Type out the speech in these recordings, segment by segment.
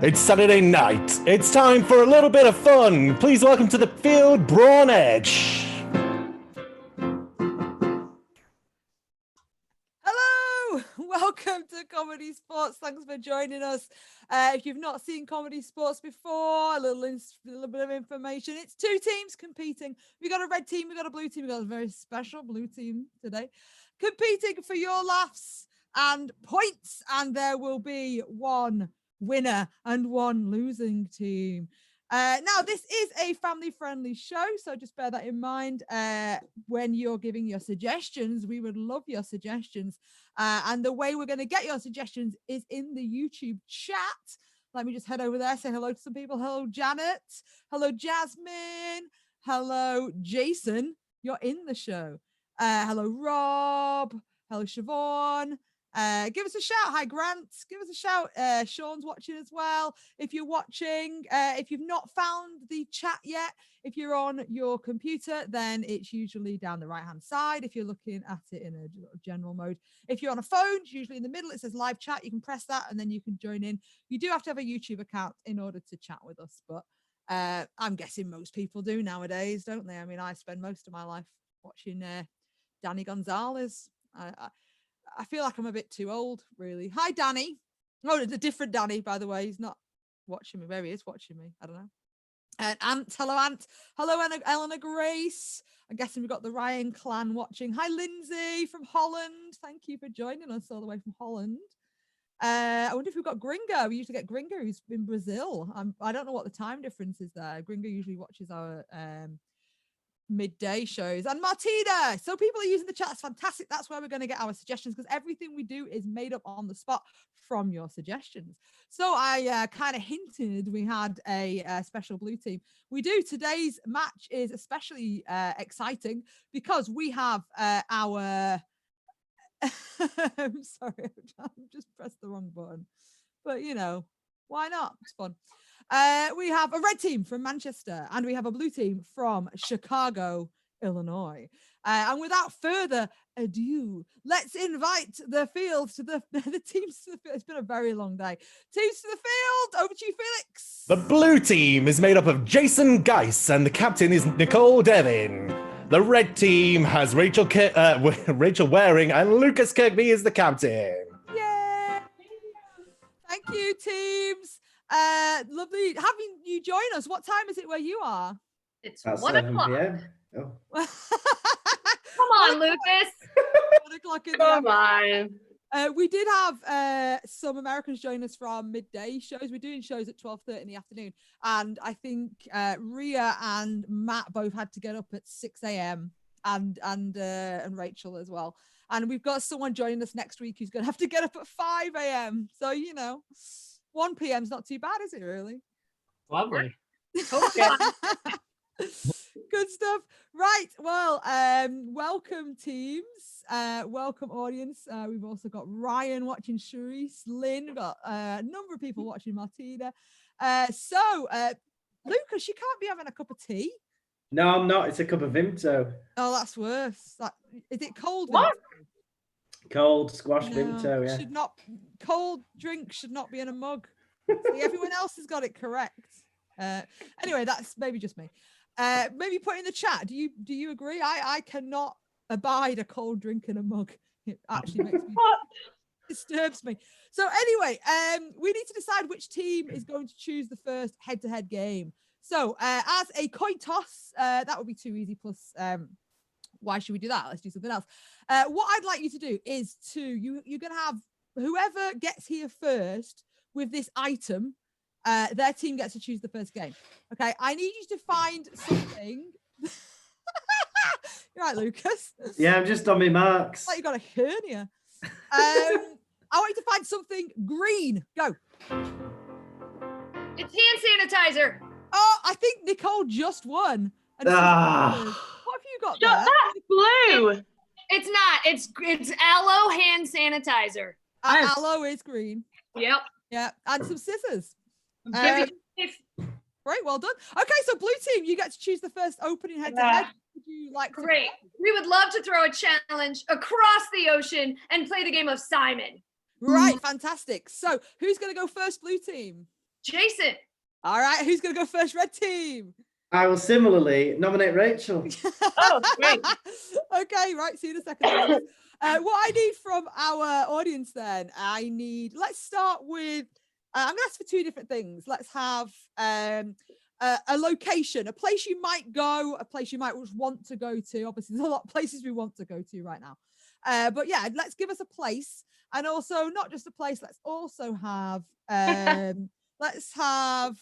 It's Saturday night. It's time for a little bit of fun. Please welcome to the field, Brawn Edge. Hello, welcome to ComedySportz. Thanks for joining us. If you've not seen ComedySportz before, a little bit of information. It's two teams competing. We got a red team, we got a blue team, we got a very special blue team today, competing for your laughs and points. And there will be one winner and one losing team. Now, this is a family-friendly show, so just bear that in mind when you're giving your suggestions. We would love your suggestions. And the way we're going to get your suggestions is in the YouTube chat. Let me just head over there, say hello to some people. Hello, Janet. Hello, Jasmine. Hello, Jason. You're in the show. Hello, Rob. Hello, Siobhan. Give us a shout. Hi, Grant. Give us a shout. Sean's watching as well. If you're watching, if you've not found the chat yet, if you're on your computer, then it's usually down the right-hand side. If you're looking at it in a general mode, if you're on a phone, it's usually in the middle. It says live chat. You can press that and then you can join in. You do have to have a YouTube account in order to chat with us, but I'm guessing most people do nowadays, don't they? I mean, I spend most of my life watching Danny Gonzalez. I feel like I'm a bit too old, really. Hi, Danny. Oh, it's a different Danny, by the way. He's not watching me. Maybe he is watching me. I don't know. And Ant. Hello, Ant. Hello, Eleanor Grace. I'm guessing we've got the Ryan clan watching. Hi, Lindsay from Holland. Thank you for joining us all the way from Holland. I wonder if we've got Gringo. We usually get Gringo, who's in Brazil. I don't know what the time difference is there. Gringo usually watches our midday shows. And Martina, so people are using the chat. It's fantastic. That's where we're going to get our suggestions, because everything we do is made up on the spot from your suggestions. So I kind of hinted we had a special blue team. We do. Today's match is especially exciting because we have our I'm sorry, I've just pressed the wrong button, but you know, why not? It's fun. We have a red team from Manchester and we have a blue team from Chicago, Illinois. And without further ado, let's invite the field to the teams to the field. It's been a very long day. Teams to the field. Over to you, Felix. The blue team is made up of Jason Geiss and the captain is Nicole Devin. The red team has Rachel Waring and Lucas Kirkby is the captain. Yay! Thank you, teams. Lovely having you join us. What time is it where you are? It's 1 o'clock. Oh. Come on, Lucas. 1 o'clock in the Come afternoon. on. We did have some Americans join us from midday shows. We're doing shows at 12:30 in the afternoon, and I think Ria and Matt both had to get up at 6 a.m. and Rachel as well. And we've got someone joining us next week who's going to have to get up at 5 a.m. So you know, 1 p.m. is not too bad, is it? Really? Lovely. Okay. Good stuff. Right. Well, welcome teams. Welcome audience. We've also got Ryan watching, Sharice, Lynn. We've got a number of people watching, Martina. So Lucas, you can't be having a cup of tea. No, I'm not. It's a cup of Vimto. Oh, that's worse. Is it cold? What? Vimto? Cold squash No, Vimto, yeah. should not. Cold drink should not be in a mug. See, everyone else has got it correct. Anyway, that's maybe just me. Maybe put in the chat. Do you agree? I cannot abide a cold drink in a mug. It actually makes me disturbs me. So anyway, we need to decide which team is going to choose the first head-to-head game. So as a coin toss, that would be too easy. Plus, why should we do that? Let's do something else. What I'd like you to do is you're gonna have whoever gets here first with this item. Their team gets to choose the first game. Okay, I need you to find something. You're right, Lucas. Yeah, I'm just on my marks. Like you got a hernia. I want you to find something green. Go. It's hand sanitizer. Oh, I think Nicole just won. And what have you got there? That's blue. It's not. It's aloe hand sanitizer. Aloe is green. Yep. Yeah, and some scissors. Right. Right, well done. Okay, so blue team, you get to choose the first opening head-to-head. Would you like to? Great. We would love to throw a challenge across the ocean and play the game of Simon. Right, fantastic. So who's going to go first, blue team? Jason. All right, who's going to go first? Red team. I will similarly nominate Rachel. Oh, great. Okay, right. See you in a second. Alex. What I need from our audience then, let's start with, I'm going to ask for two different things. Let's have a location, a place you might go, a place you might want to go to. Obviously, there's a lot of places we want to go to right now. But yeah, let's give us a place. And also not just a place, let's also have, let's have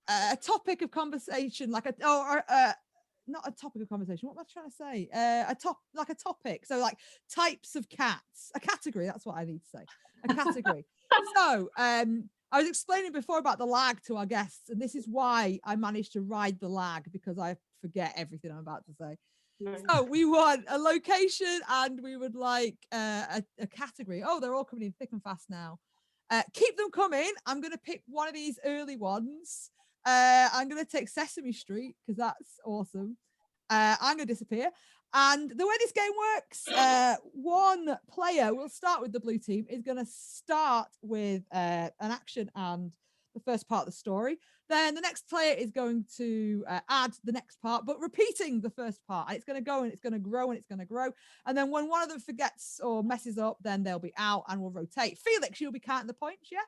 a topic of conversation, like not a topic of conversation. What am I trying to say? Like a topic. So like types of cats, a category. That's what I need to say. A category. So I was explaining before about the lag to our guests, and this is why I managed to ride the lag, because I forget everything I'm about to say. So we want a location and we would like a category. Oh, they're all coming in thick and fast now. Keep them coming. I'm going to pick one of these early ones. I'm going to take Sesame Street because that's awesome. I'm going to disappear. And the way this game works, one player, we'll start with the blue team, is going to start with an action and the first part of the story. Then the next player is going to add the next part, but repeating the first part. And it's going to go and it's going to grow and it's going to grow. And then when one of them forgets or messes up, then they'll be out and we'll rotate. Felix, you'll be counting the points, yeah?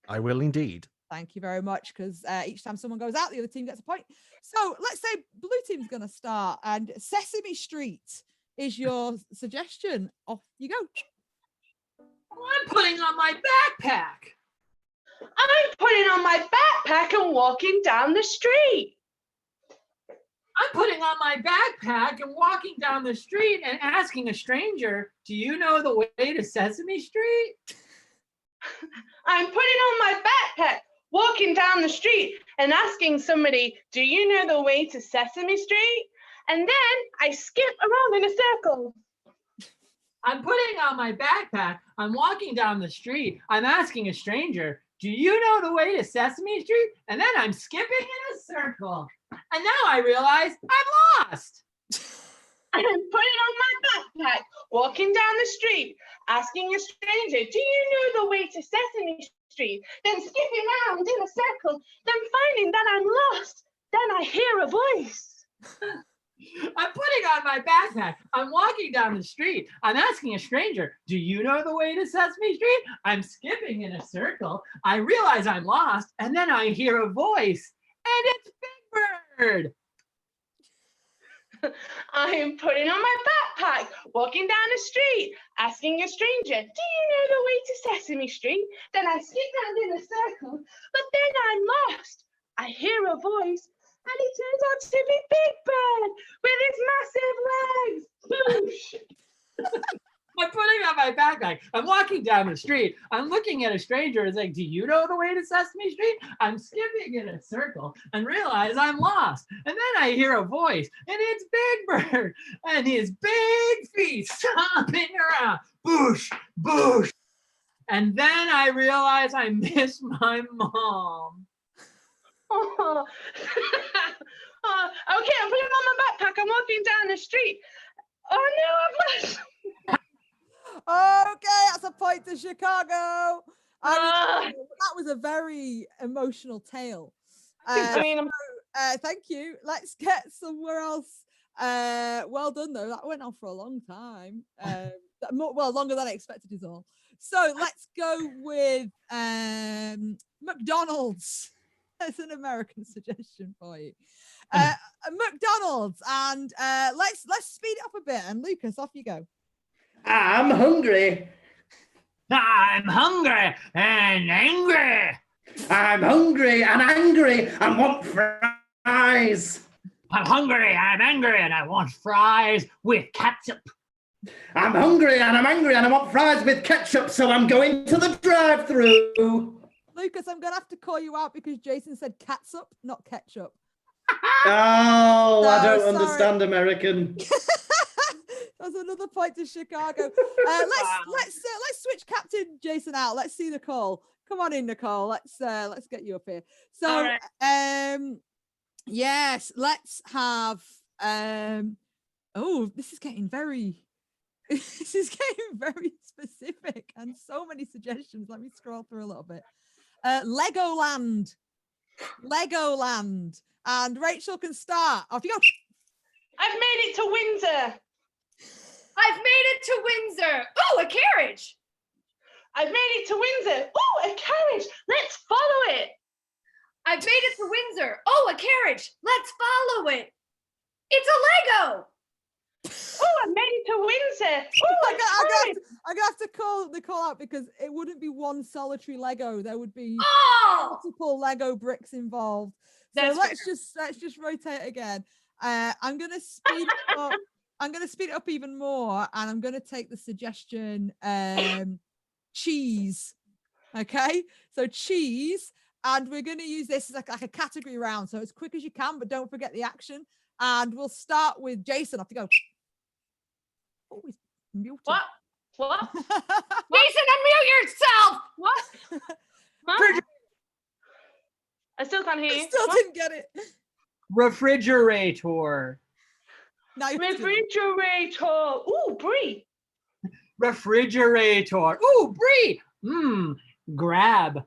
I will indeed. Thank you very much, because each time someone goes out, the other team gets a point. So let's say blue team's going to start, and Sesame Street is your suggestion. Off you go. I'm putting on my backpack. I'm putting on my backpack and walking down the street. I'm putting on my backpack and walking down the street and asking a stranger, do you know the way to Sesame Street? I'm putting on my backpack, walking down the street and asking somebody, do you know the way to Sesame Street? And then I skip around in a circle. I'm putting on my backpack. I'm walking down the street. I'm asking a stranger, do you know the way to Sesame Street? And then I'm skipping in a circle. And now I realize I'm lost. I'm putting on my backpack, walking down the street, asking a stranger, do you know the way to Sesame Street? Then skipping around in a circle, then finding that I'm lost. Then I hear a voice. I'm putting on my backpack. I'm walking down the street. I'm asking a stranger, do you know the way to Sesame Street? I'm skipping in a circle. I realize I'm lost. And then I hear a voice. And it's Big Bird. I am putting on my backpack, walking down the street, asking a stranger, do you know the way to Sesame Street? Then I skip round in a circle, but then I'm lost. I hear a voice, and it turns out to be Big Bird with his massive legs. Boosh! I'm putting on my backpack. I'm walking down the street. I'm looking at a stranger and saying, do you know the way to Sesame Street? I'm skipping in a circle and realize I'm lost. And then I hear a voice, and it's Big Bird and his big feet stomping around. Boosh, boosh. And then I realize I miss my mom. Oh. Okay, I'm putting on my backpack. I'm walking down the street. Oh no, I've lost. Okay, that's a point to Chicago. That was a very emotional tale. Thank you. Let's get somewhere else. Well done, though. That went on for a long time. Longer than I expected is all. So let's go with McDonald's. That's an American suggestion for you. McDonald's, and let's speed it up a bit. And Lucas, off you go. I'm hungry. I'm hungry and angry. I'm hungry and angry and want fries. I'm hungry, I'm angry, and I want fries with ketchup. I'm hungry and I'm angry and I want fries with ketchup, so I'm going to the drive-thru. Lucas, I'm going to have to call you out because Jason said catsup, not ketchup. Oh, I don't sorry. understand American. That's another point to Chicago. Let's switch Captain Jason out. Let's see Nicole. Come on in, Nicole. Let's get you up here. So, right. Yes, let's have. Oh, this is getting very specific and so many suggestions. Let me scroll through a little bit. Legoland. Legoland. And Rachel can start. Off you go. I've made it to Windsor. I've made it to Windsor. Oh, a carriage. I've made it to Windsor. Oh, a carriage. Let's follow it. I've made it to Windsor. Oh, a carriage. Let's follow it. It's a Lego. Oh, I made it to Windsor. Oh, I'm gonna have to call Nicole out because it wouldn't be one solitary Lego. There would be multiple Lego bricks involved. So let's just rotate again. I'm gonna speed it up. I'm gonna speed it up even more, and I'm gonna take the suggestion cheese. Okay, so cheese, and we're gonna use this as like a category round. So as quick as you can, but don't forget the action. And we'll start with Jason. Off you go. Oh, he's muted. What? Jason, unmute yourself. What? Huh? I still can't hear you. I still didn't get it. Refrigerator. Now you're Refrigerator. Ooh, Brie. Refrigerator. Ooh, Brie. Grab.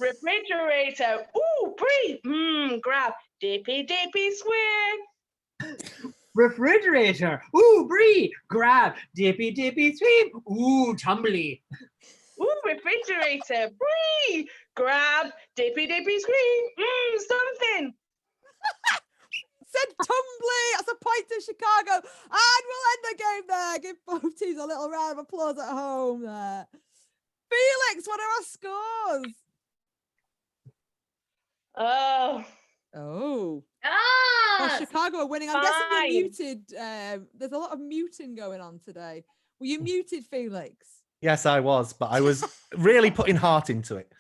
Refrigerator. Ooh, Brie. Grab. Dippy square. Refrigerator. Ooh, Brie. Grab. Dippy sweep. Ooh, tumbly. Ooh, refrigerator. Brie. Grab. Dippy scream. Something. said tumbly. That's a point to Chicago. And we'll end the game there. Give both teams a little round of applause at home there. Felix, what are our scores? Oh, Chicago are winning. I'm guessing you're muted. There's a lot of muting going on today. Were you muted, Felix? Yes, I was, but I was really putting heart into it.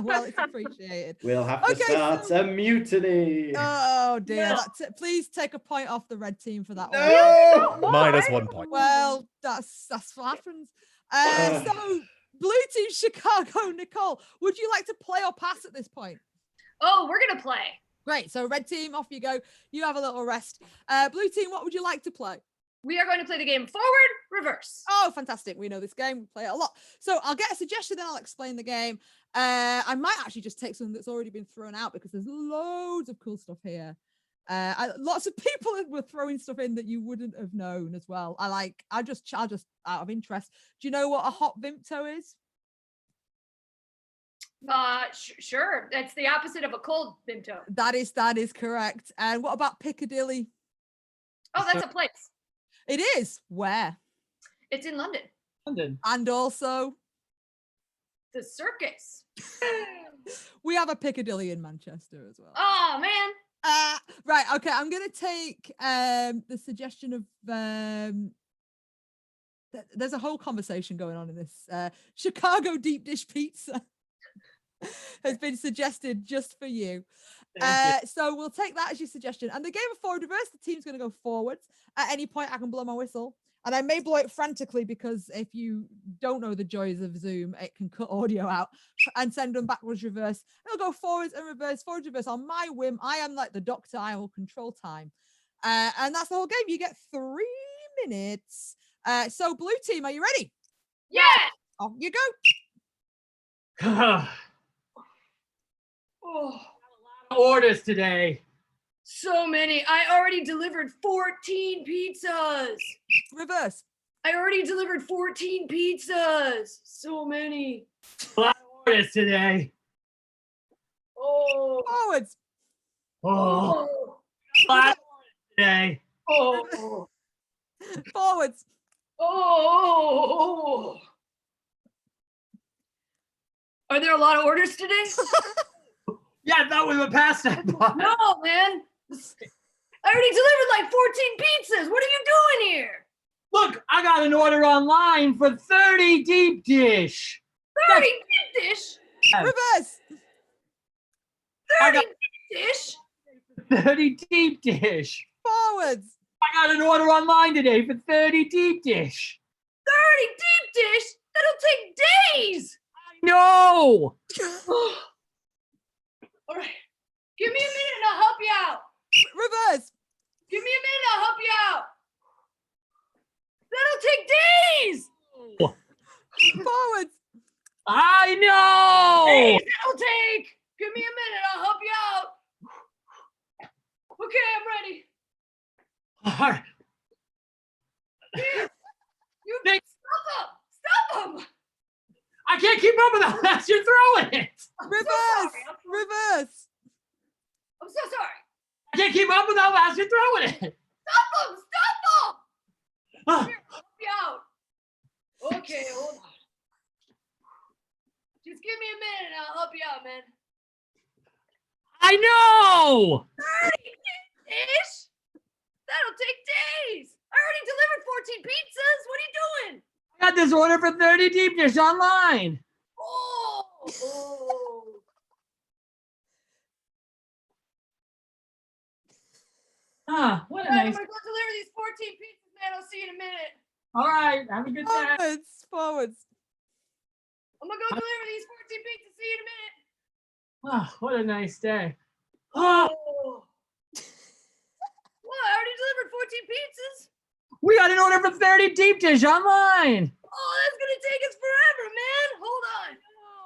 Well, it's appreciated. We'll have to start a mutiny. Oh dear! Please take a point off the red team for that No! one. Minus 1 point. Well, that's what happens. So, blue team Chicago, Nicole, would you like to play or pass at this point? Oh, we're gonna play. Great. So, red team, off you go. You have a little rest. Blue team, what would you like to play? We are going to play the game forward, reverse. Oh, fantastic. We know this game. We play it a lot. So I'll get a suggestion, then I'll explain the game. I might actually just take something that's already been thrown out because there's loads of cool stuff here. Lots of people were throwing stuff in that you wouldn't have known as well. I just out of interest. Do you know what a hot Vimto is? Sure. That's the opposite of a cold Vimto. That is correct. And what about Piccadilly? Oh, that's a place. It is. Where? It's in London. And also the circus. We have a Piccadilly in Manchester as well. Oh man. Right. Okay. I'm gonna take the suggestion of there's a whole conversation going on in this. Chicago deep dish pizza has been suggested just for you. So we'll take that as your suggestion. And the game of forward reverse, the team's going to go forwards. At any point, I can blow my whistle. And I may blow it frantically because if you don't know the joys of Zoom, it can cut audio out and send them backwards reverse. It'll go forwards and reverse, forwards, reverse on my whim. I am like the doctor. I will control time. And that's the whole game. You get 3 minutes. So blue team, are you ready? Yeah. Off you go. Oh. Orders today. So many. I already delivered 14 pizzas. Reverse. I already delivered 14 pizzas. So many. A lot of orders today. Oh. Forwards. Oh. A lot of orders today. Oh. Forwards. Oh. Are there a lot of orders today? Yeah, that was a pass that part. No, man. I already delivered like 14 pizzas. What are you doing here? Look, I got an order online for 30 deep dish. 30 deep dish? Reverse. 30 deep dish? 30 deep dish. Forwards. I got an order online today for 30 deep dish. 30 deep dish? That'll take days. No. All right. Give me a minute and I'll help you out. Reverse. Give me a minute and I'll help you out. That'll take days. Forwards. I know. Days it'll take. Give me a minute. I'll help you out. Okay, I'm ready. All right. You Thank- stop them. Stop them. I can't keep up with that as you're throwing it. Reverse. sorry. Reverse. I'm so sorry. I can't keep up with how fast you're throwing it. Stop them. Stop them. Ah, Here, I'll help you out. Okay, hold on. Just give me a minute and I'll help you out, man. I know. 30-ish? That'll take days. I already delivered 14 pizzas. What are you doing? I got this order for 30 deep dish online. Oh. Ah, what a All right, I'm nice. gonna go deliver these 14 pizzas, man. I'll see you in a minute. All right, have a good day. Forwards. Forwards. I'm gonna go deliver these 14 pizzas. See you in a minute. Ah, what a nice day. Oh, Oh. What? I already delivered 14 pizzas? we got an order for 30 deep dish online. Oh, that's gonna take us forever, man. Hold on.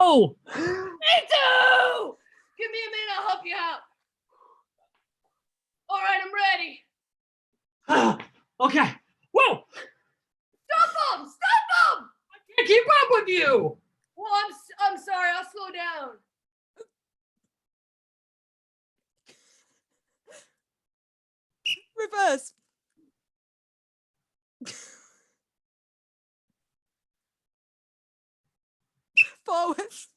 Oh, Me too. Give me a minute. I'll help you out. All right, I'm ready. ah, okay. Whoa, Stop them! Stop them! can't keep up with you. Well, I'm sorry. I'll slow down. Reverse. Forwards.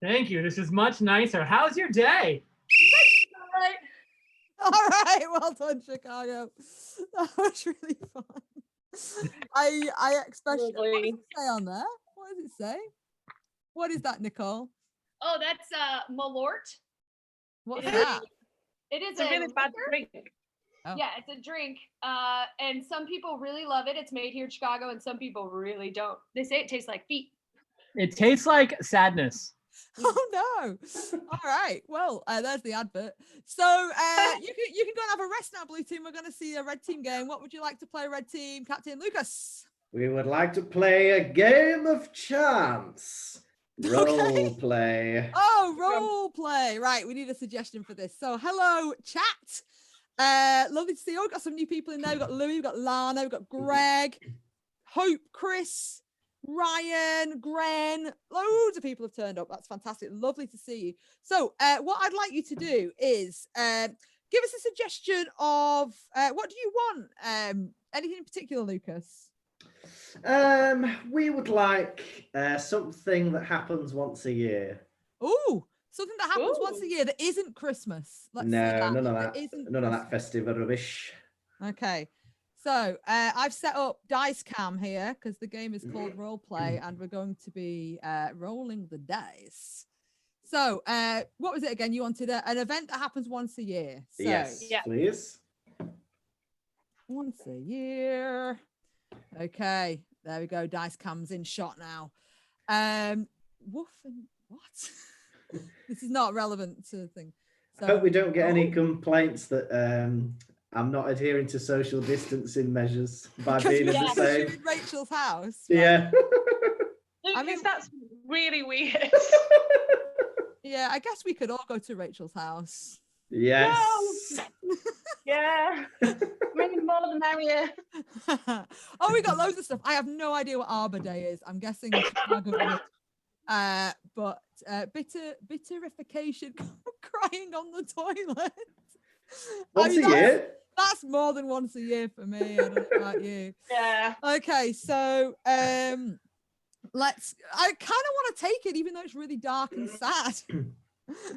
Thank you. This is much nicer. How's your day? All right. All right, well done, Chicago. That was really fun. I especially. What does it say on there? What does it say? What is that, Nicole? Oh, that's Malort. What's It is- that? It is It's a really bad liquor. drink. Oh. Yeah, it's a drink. And some people really love it. It's made here in Chicago, and some people really don't. They say it tastes like feet. It tastes like sadness. Oh no! All right. Well, there's the advert. So you can go and have a rest now, Blue Team. We're going to see a Red Team game. What would you like to play, Red Team, Captain Lucas? We would like to play a game of chance. Role play. Oh, role play. Right. We need a suggestion for this. So, hello, chat. Lovely to see you. We've got some new people in there. We've got Louis, we've got Lana, we've got Greg, Hope, Chris, Ryan, Gren. Loads of people have turned up. That's fantastic. Lovely to see you. So, what I'd like you to do is give us a suggestion of what do you want? Anything in particular, Lucas? We would like something that happens once a year. Oh, something that happens once Ooh. a year that isn't Christmas. Let's say No, none of that that. isn't None of that Christmas. festive rubbish. Okay. So I've set up dice cam here because the game is called role play and we're going to be rolling the dice. So what was it again? You wanted an event that happens once a year. So Yes, Yeah. please. once a year. Okay, there we go. Dice cam's in shot now. Woof and what? This is not relevant to the thing. I hope we don't get any Oh. complaints that I'm not adhering to social distancing measures by Because being in the because you're same. in Rachel's house. right? Yeah. Lucas, mean- that's really weird. Yeah, I guess we could all go to Rachel's house. Yes. Yeah. Maybe more the merrier. Oh, we got loads of stuff. I have no idea what Arbor Day is. I'm guessing Chicago would. But bitterification, crying on the toilet. Once a that's- year. That's more than once a year for me. I don't know about you. Yeah. Okay, so I kind of want to take it, even though it's really dark and sad.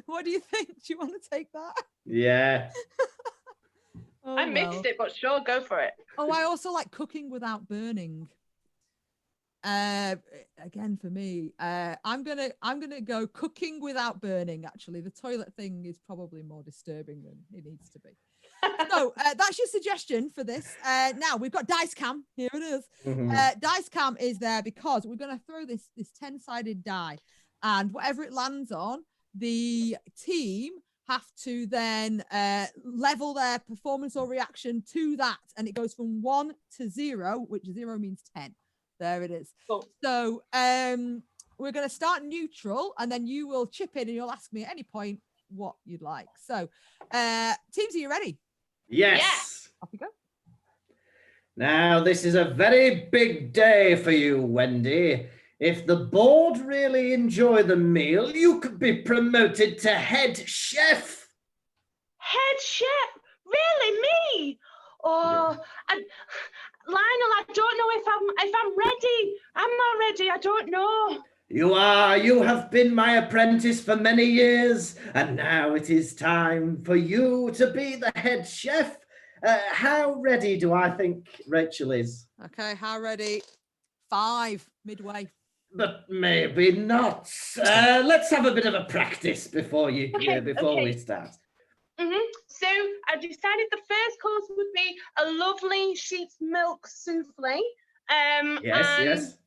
What do you think? Do you want to take that? Yeah. Oh, I mixed it, but sure, go for it. Oh, I also like cooking without burning. Again, for me, I'm gonna go cooking without burning. Actually, the toilet thing is probably more disturbing than it needs to be. So that's your suggestion for this. Now we've got dice cam. Here it is. Mhm. Dice cam is there because we're going to throw this 10-sided die, and whatever it lands on, the team have to then level their performance or reaction to that, and it goes from 1 to 0, which 0 means 10. There it is. Cool. So we're going to start neutral, and then you will chip in and you'll ask me at any point what you'd like. So teams, are you ready? Yes. Off you go. Now, this is a very big day for you, Wendy. If the board really enjoy the meal, you could be promoted to head chef. Head chef? Really, me? Oh, Lionel, I don't know if I'm ready. I'm not ready. I don't know. You are. You have been my apprentice for many years, and now it is time for you to be the head chef. How ready do I think Rachel is? Okay, how ready? 5, midway. But maybe not. Let's have a bit of a practice before we start. So I decided the first course would be a lovely sheep's milk souffle. Yes.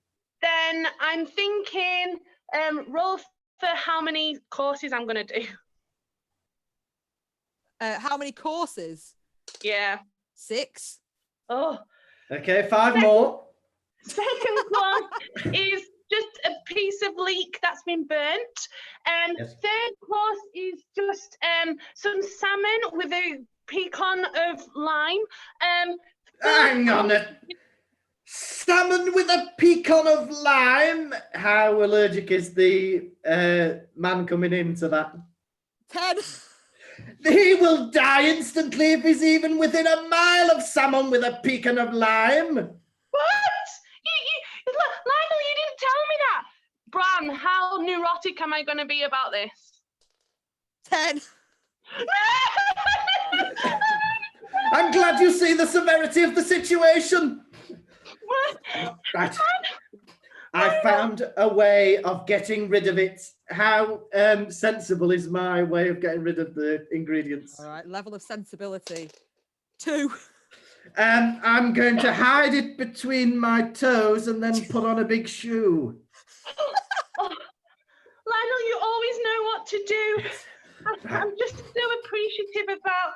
Then I'm thinking, roll for how many courses I'm going to do. How many courses? Yeah. 6. Oh. Okay, 5 more. Second course is just a piece of leek that's been burnt. Yes. Third course is just some salmon with a pecan of lime. Hang on. Salmon with a pecan of lime. How allergic is the man coming into that? 10. He will die instantly if he's even within a mile of salmon with a pecan of lime. What? Lionel, you didn't tell me that. Bran, how neurotic am I going to be about this? 10. I'm glad you see the severity of the situation. Right. I found a way of getting rid of it. How sensible is my way of getting rid of the ingredients? All right, level of sensibility. 2. I'm going to hide it between my toes and then put on a big shoe. Lionel, you always know what to do. I'm just so appreciative about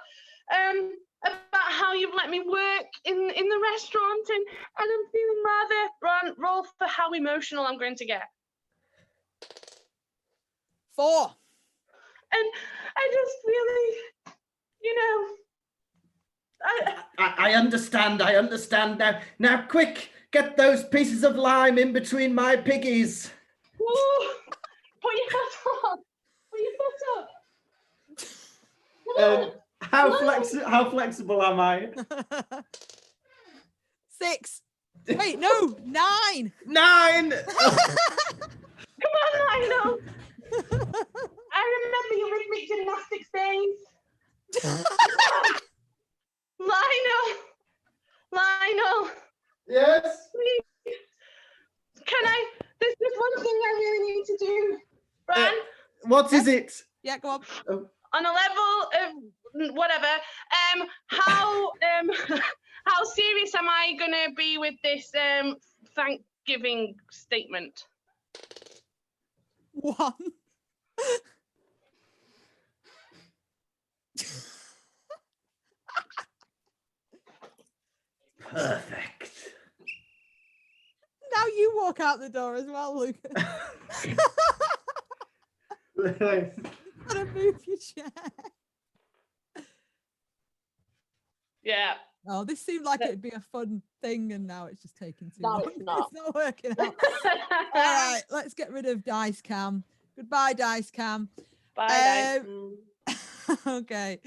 how you've let me work in the restaurant, and I'm feeling rather. Bran, roll for how emotional I'm going to get. 4. And I just really, I understand. Now, quick, get those pieces of lime in between my piggies. Ooh, put your foot up. Put your foot up. How flexible am I? 6. Wait, no, 9. 9. Come on, Lionel. I remember your rhythmic gymnastics days. Lionel. Yes. Please. There's one thing I really need to do. Bran, What is it? Yeah, go on. on a level of whatever, how serious am I gonna be with this Thanksgiving statement? 1. Perfect. Now you walk out the door as well, Lucas. Gotta move your chair. Yeah. Oh, this seemed like it'd be a fun thing, and now it's just taking too No, long. it's not. It's not working out. All right, let's get rid of Dice Cam. Goodbye, Dice Cam. Bye, Okay.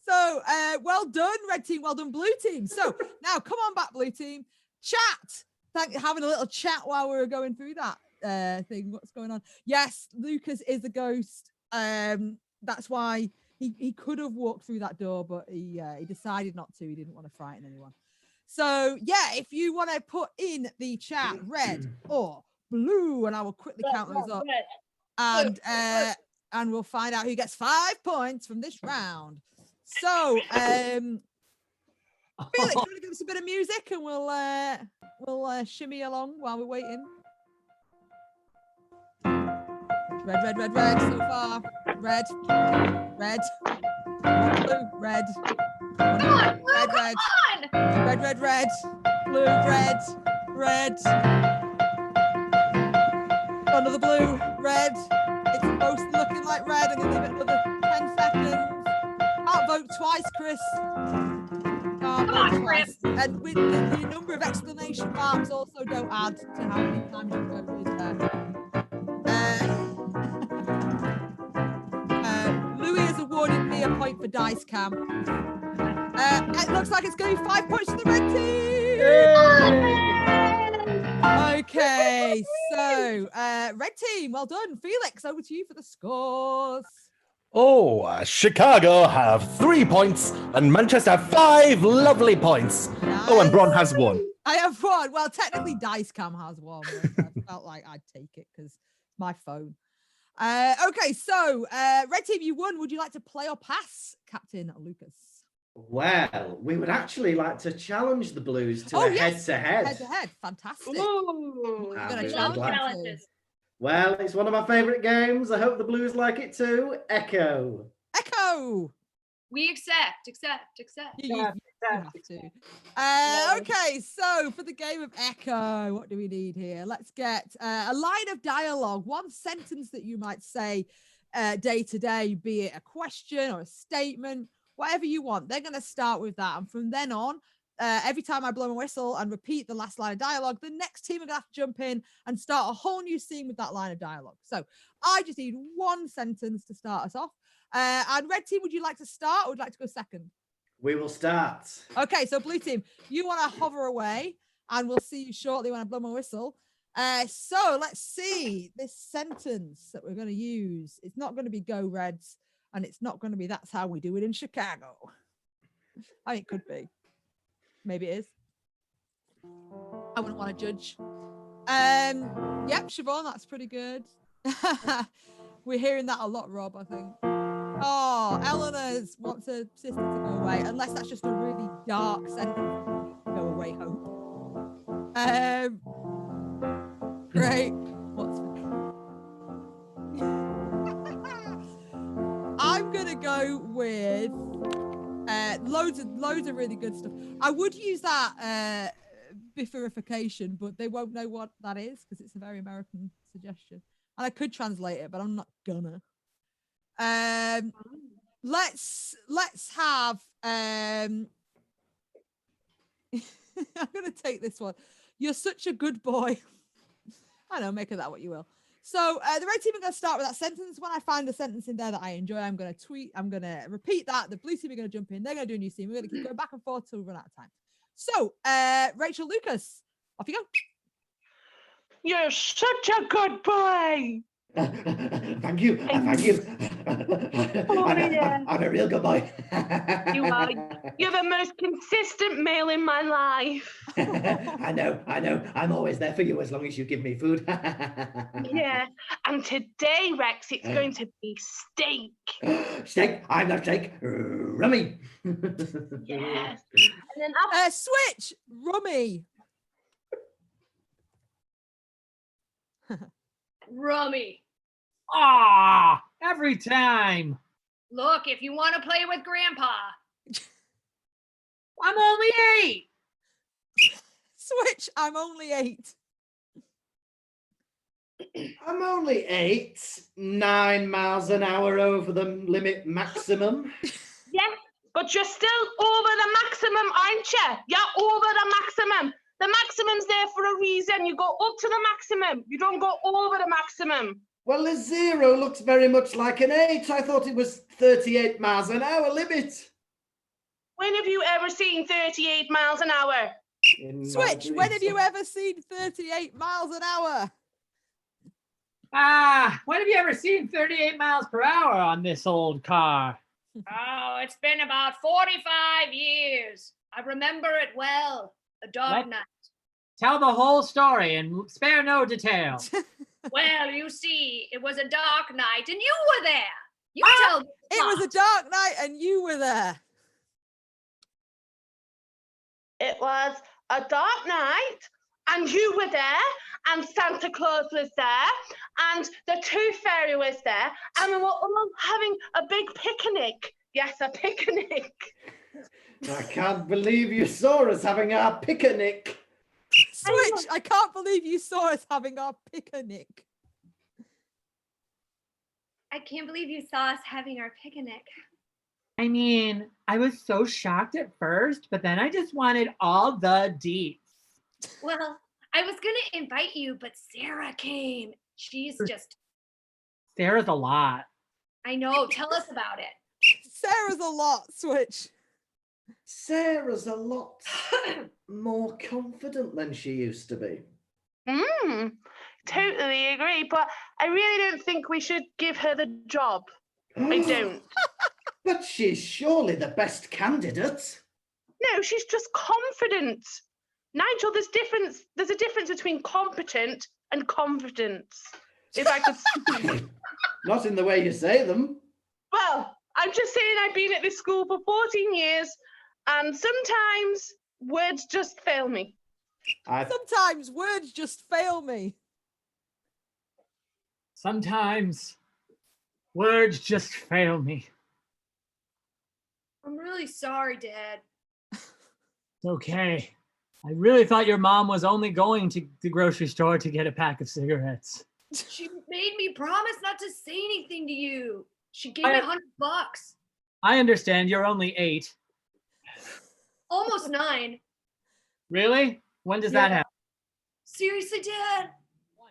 So, well done, red team. Well done, blue team. So now, come on back, blue team. Chat. Having a little chat while we were going through that thing. What's going on? Yes, Lucas is a ghost. That's why he could have walked through that door, but he decided not to. He didn't want to frighten anyone. So yeah, if you want to put in the chat red or blue, and I will quickly count those up, and we'll find out who gets 5 points from this round. So Felix, you want to give us a bit of music, and we'll shimmy along while we're waiting. Red, red, red, red so far. Red. Red. Blue, red. Come on, Blue, Red, come red. on! Red, red, red. Blue, red. Red. Another blue, red. It's both looking like red. I'm going to leave it another 10 seconds. Can't vote twice, Chris. Can't Come vote on, twice. Chris. And with the number of exclamation marks also don't add to how many times you voted there. Louis has awarded me a point for dice cam. It looks like it's going 5 points to the red team. Okay, so red team, well done. Felix, over to you for the scores. Oh, Chicago have 3 points and Manchester have 5 lovely points. Oh, and Bron has 1. I have 1. Well, technically dice cam has 1, but I felt like I'd take it because it's my phone. Okay, so red team, you won. Would you like to play or pass, Captain Lucas? Well, we would actually like to challenge the Blues to a yes, head-to-head. Head-to-head, fantastic. Ooh. We're gonna we challenge would like- Challenges. Well, it's one of my favourite games. I hope the Blues like it too. Echo. Echo. We accept. You have to. Okay, so for the game of Echo, what do we need here? Let's get a line of dialogue, one sentence that you might say day to day, be it a question or a statement, whatever you want. They're going to start with that. And from then on, every time I blow my whistle and repeat the last line of dialogue, the next team are going to have to jump in and start a whole new scene with that line of dialogue. So I just need one sentence to start us off. And red team, would you like to start or would you like to go second? We will start. Okay, so blue team, you want to hover away and we'll see you shortly when I blow my whistle. So let's see this sentence that we're going to use. It's not going to be go Reds and it's not going to be that's how we do it in Chicago. I mean, it could be. Maybe it is. I wouldn't want to judge. Yep, Siobhan, that's pretty good. We're hearing that a lot, Rob, I think. Oh, Eleanor wants her sister to go away, unless that's just a really dark sentence. Go away, hope. Great. What's I'm gonna go with loads of really good stuff. I would use that bifferification, but they won't know what that is because it's a very American suggestion. And I could translate it, but I'm not gonna. Let's have I'm gonna take this one. You're such a good boy. I know, make of that what you will. So the red team are going to start with that sentence. When I find a sentence in there that I enjoy, I'm going to repeat that. The blue team are going to jump in. They're going to do a new scene. We're going to keep going back and forth till we run out of time. So Rachel Lucas, off you go. You're such a good boy. Thank you. Thank you. I'm a real good boy. You are. You're the most consistent male in my life. I know. I'm always there for you as long as you give me food. Yeah. And today, Rex, it's going to be steak. Steak? I'm not steak. Rummy. Yes. And then Switch. Rummy. Rummy. Ah, every time. Look, if you want to play with Grandpa. I'm only 8. Switch. I'm only 8. I'm only 8. 9 miles an hour over the limit maximum. yes, but you're still over the maximum, aren't you? You're over the maximum. The maximum's there for a reason. You go up to the maximum. You don't go over the maximum. Well, the 0 looks very much like an 8. I thought it was 38 miles an hour limit. When have you ever seen 38 miles an hour? Switch, when have you ever seen 38 miles an hour? When have you ever seen 38 miles per hour on this old car? Oh, it's been about 45 years. I remember it well. A dark night. Tell the whole story and spare no detail. Well, you see, it was a dark night and you were there. You tell me. It was a dark night and you were there. It was a dark night and you were there and Santa Claus was there and the tooth fairy was there, and we were all having a big picnic. Yes, a picnic. I can't believe you saw us having our picnic. Switch, I can't believe you saw us having our picnic. I can't believe you saw us having our picnic. I mean, I was so shocked at first, but then I just wanted all the deets. Well, I was going to invite you, but Sarah came. She's just... Sarah's a lot. I know. Tell us about it. Sarah's a lot, Switch. Sarah's a lot more confident than she used to be. Totally agree, but I really don't think we should give her the job. I don't. But she's surely the best candidate. No, she's just confident. Nigel, there's a difference between competent and confidence. If I could... Not in the way you say them. Well, I'm just saying I've been at this school for 14 years, and sometimes words just fail me. Sometimes words just fail me. Sometimes words just fail me. I'm really sorry, Dad. It's okay. I really thought your mom was only going to the grocery store to get a pack of cigarettes. She made me promise not to say anything to you. She gave me $100. I understand. You're only 8. Almost 9. Really? When does that happen? Seriously, Dad?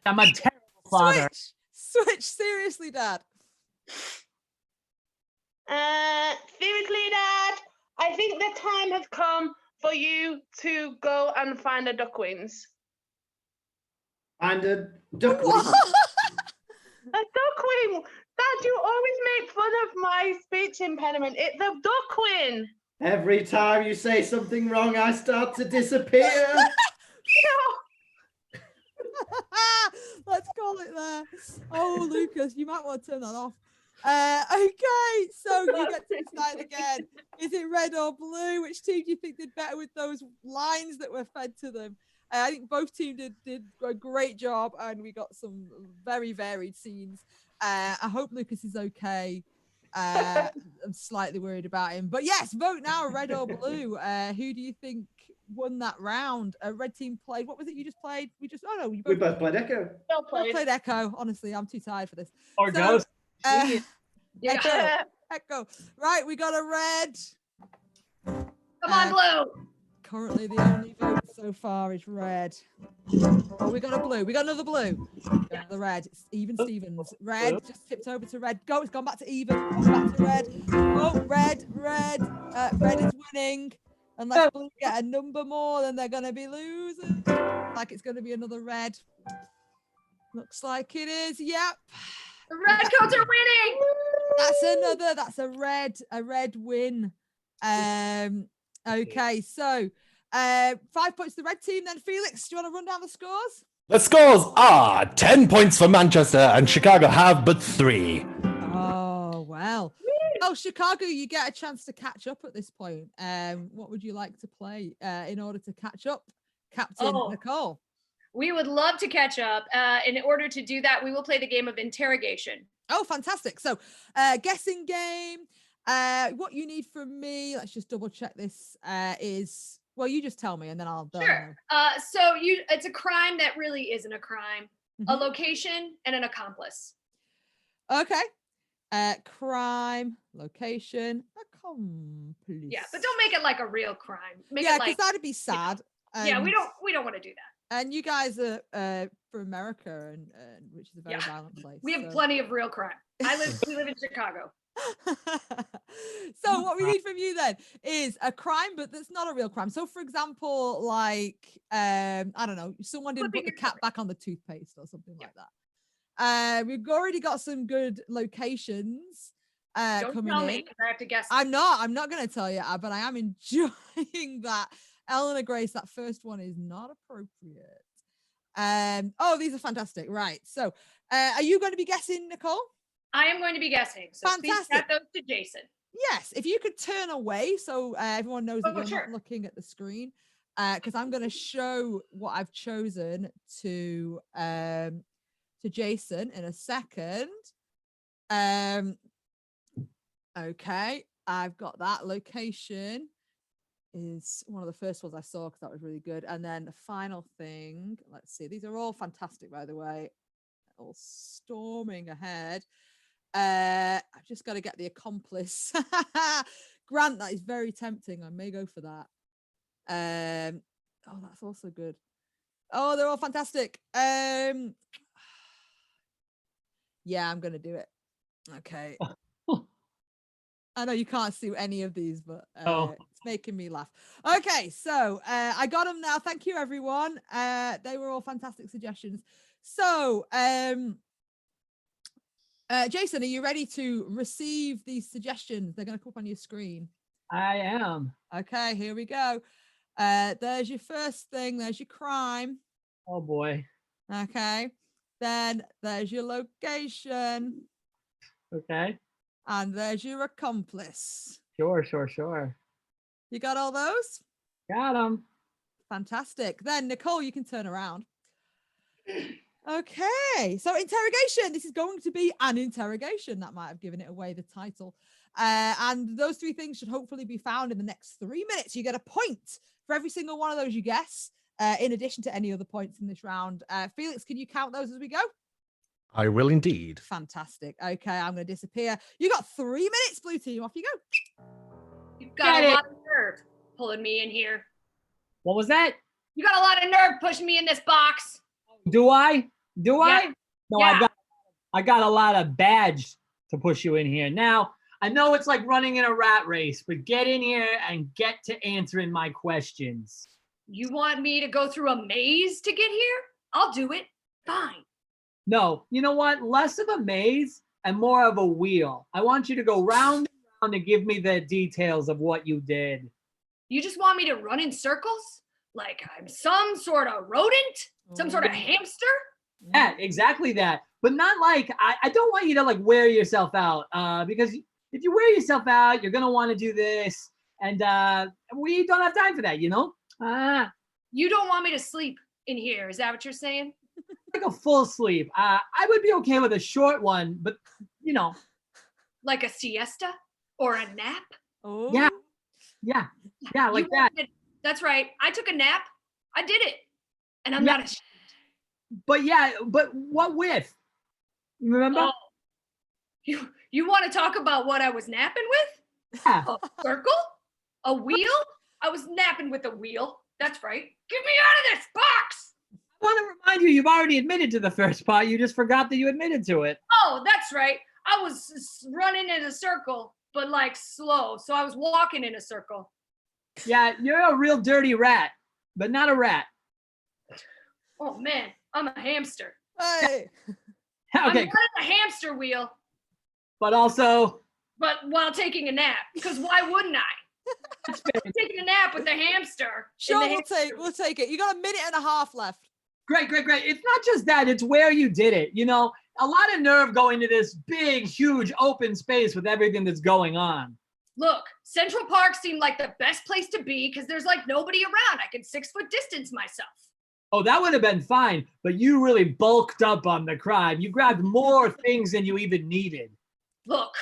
I'm a terrible father. Switch, seriously, Dad. Seriously, Dad, I think the time has come for you to go and find a duckwings. And a duckling. A duckwing! Dad, you always make fun of my speech impediment. It's a duckling. Every time you say something wrong, I start to disappear. Let's call it there. Oh, Lucas, you might want to turn that off. Okay, so you get to decide again. Is it red or blue? Which team do you think did better with those lines that were fed to them? I think both teams did a great job, and we got some very varied scenes. I hope Lucas is okay. I'm slightly worried about him. But yes, vote now, red or blue. Who do you think won that round? Red team played. What was it you just played? We both played Echo. Played Echo. Honestly, I'm too tired for this. Or Ghost. Echo. Right, we got a red. Come on, blue. Currently, the only vote so far is red. Oh, we got a blue. We got another blue. The red. It's even Stevens. Red just tipped over to red. Go. It's gone back to even. Gone back to red. Oh, red. Red is winning. Unless blue get a number more, then they're going to be losing. Like it's going to be another red. Looks like it is. Yep. The red coats are winning. That's a red win. Okay, so 5 points to the red team. Then Felix, do you want to run down the scores? The scores are 10 points for Manchester, and Chicago have but 3. Oh, well. Oh, Chicago, you get a chance to catch up at this point. What would you like to play in order to catch up, Captain Nicole? We would love to catch up. In order to do that, we will play the game of interrogation. Oh, fantastic. So, guessing game. What you need from me, let's just double check this, is, well, you just tell me and then I'll Sure. So it's a crime that really isn't a crime, a location, and an accomplice. Okay. Crime, location, accomplice. Yeah, but don't make it like a real crime. Make yeah, it like, because that'd be sad. Yeah, we don't want to do that. And you guys are from America, and which is a very violent place. We have plenty of real crime. We live in Chicago. So what we need from you then is a crime, but that's not a real crime. So for example, like I don't know, someone didn't put the cap back on the toothpaste or something like that. We've already got some good locations Don't coming tell in. me because I have to guess. I'm not going to tell you, but I am enjoying that. Eleanor Grace, that first one is not appropriate. Oh, these are fantastic. Right. So are you going to be guessing, Nicole? I am going to be guessing. So please set those to Jason. Yes, if you could turn away so everyone knows that you're not looking at the screen, because I'm going to show what I've chosen to to Jason in a second. Okay, I've got that. Location is one of the first ones I saw because that was really good. And then the final thing, let's see. These are all fantastic, by the way. All storming ahead. I've just got to get the accomplice. Grant, that is very tempting. I may go for that. Oh, that's also good. Oh, they're all fantastic. Yeah, I'm gonna do it. Okay. I know you can't see any of these, but it's making me laugh. Okay, so I got them now. Thank you, everyone. They were all fantastic suggestions. So, Jason, are you ready to receive these suggestions? They're going to come up on your screen. I am. Okay, here we go. There's your first thing. There's your crime. Oh, boy. Okay. Then there's your location. Okay. And there's your accomplice. Sure. You got all those? Got them. Fantastic. Then, Nicole, you can turn around. Okay. So, interrogation. This is going to be an interrogation. That might have given it away, the title. And those three things should hopefully be found in the next 3 minutes. You get a point for every single one of those you guess, in addition to any other points in this round. Felix, can you count those as we go? I will indeed. Fantastic. Okay, I'm going to disappear. You got 3 minutes, blue team. Off you go. You've got a lot of nerve pulling me in here. What was that? You got a lot of nerve pushing me in this box. Do I? Yeah. No, Yeah. I got a lot of badge to push you in here. Now, I know it's like running in a rat race, but get in here and get to answering my questions. You want me to go through a maze to get here? I'll do it. Fine. No, you know what? Less of a maze and more of a wheel. I want you to go round and round and give me the details of what you did. You just want me to run in circles? Like I'm some sort of rodent? Some sort of hamster? Yeah, exactly that. But not like, I don't want you to like wear yourself out, because if you wear yourself out, you're going to want to do this. And we don't have time for that, you know? You don't want me to sleep in here. Is that what you're saying? Like a full sleep. I would be okay with a short one, but you know. Like a siesta or a nap? Oh. Yeah, like that. That's right. I took a nap. I did it. And I'm not ashamed. But what with? Remember? Oh, you want to talk about what I was napping with? Yeah. A circle? A wheel? I was napping with a wheel. That's right. Get me out of this box! I want to remind you, you've already admitted to the first part. You just forgot that you admitted to it. Oh, that's right. I was running in a circle, but like slow. So I was walking in a circle. Yeah, you're a real dirty rat, but not a rat. Oh man, I'm a hamster. Hey. I'm Okay, running a hamster wheel, but also, but while taking a nap. Because why wouldn't I? that's fair. I'm taking a nap with the hamster. Sure, in the we'll take it. You got a minute and a half left. Great. It's not just that, it's where you did it. You know, a lot of nerve going to this big, huge open space with everything that's going on. Look, Central Park seemed like the best place to be because there's like nobody around. I can 6 foot distance myself. Oh, that would have been fine, but you really bulked up on the crime. You grabbed more things than you even needed. Look,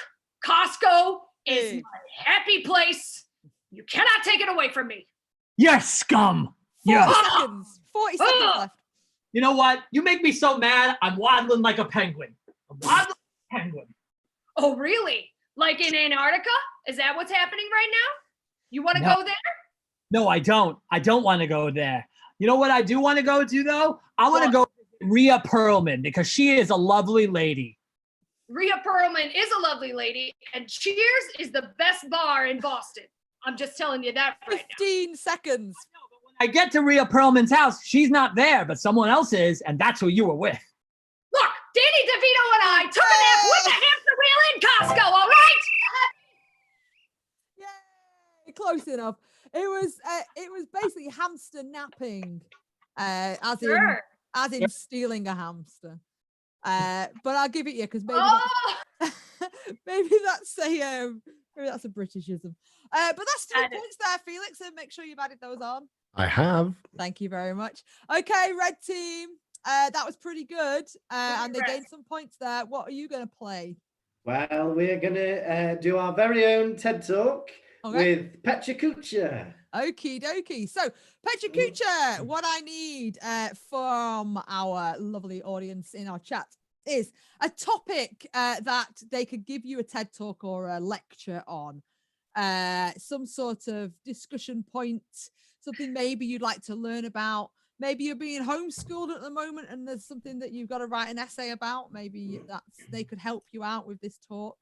Costco is my happy place. You cannot take it away from me. You're scum. 40 Yeah. seconds. 40 seconds left. You know what? You make me so mad, I'm waddling like a penguin. Oh, really? Like in Antarctica? Is that what's happening right now? You want to No. go there? No, I don't. I don't want to go there. You know what I do want to go to, though? I want to go to Rhea Perlman because she is a lovely lady. Rhea Perlman is a lovely lady, and Cheers is the best bar in Boston. I'm just telling you that right now. 15 seconds. I get to Rhea Perlman's house. She's not there, but someone else is, and that's who you were with. Look, Danny DeVito and I took a nap with the hamster wheel in Costco, all right? Yay! Close enough. It was basically hamster napping, as in stealing a hamster. But I'll give it you because maybe maybe that's a Britishism. But that's 3 points there, Felix, and make sure you've added those on. I have. Thank you very much. Okay, red team, That was pretty good. And they gained some points there. What are you going to play? Well, we're going to do our very own TED Talk with Petra Kucha. Okie dokie. So, Petra Kucha, what I need from our lovely audience in our chat is a topic that they could give you a TED Talk or a lecture on. Some sort of discussion point, something maybe you'd like to learn about. Maybe you're being homeschooled at the moment and there's something that you've got to write an essay about. Maybe they could help you out with this talk.